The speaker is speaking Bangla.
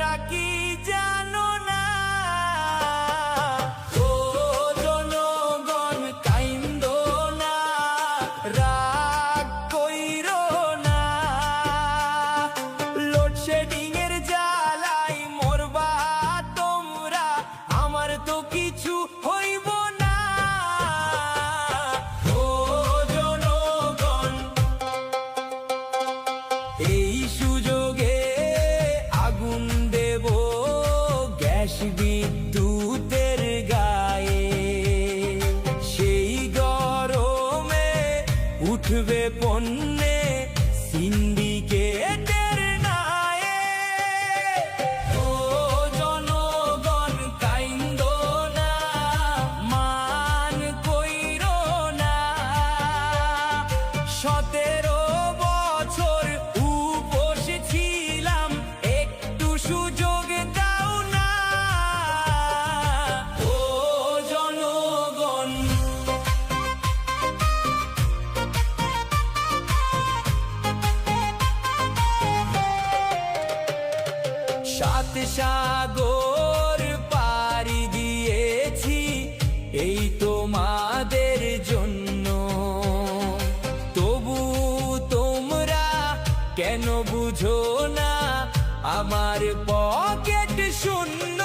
তোমরা কি জানো না? ও জনগণ কাইন্দো না, রাগ কইরো না, লোডশেডিং এর জ্বালাই মরবা তোমরা, আমার তো কিছু হইব না। ও জনগণ, এই সুযোগে আগুন দেব গ্যাস বিদ্যুতের গায়ে, সেই গরমে উঠবে পণ্যে সিন্ডিকেটের নায়ে। ও জনগণ কাইন্দো না, মান কইরো না, 17 বছর উপোস ছিলাম, একটু সুযোগ দাও না। ও জনগণ, সাত সাগর পাড়ি দিয়েছি এই তোমাদের জন্য, তবু তোমরা কেন বুঝো না আমার পকেট শূন্য।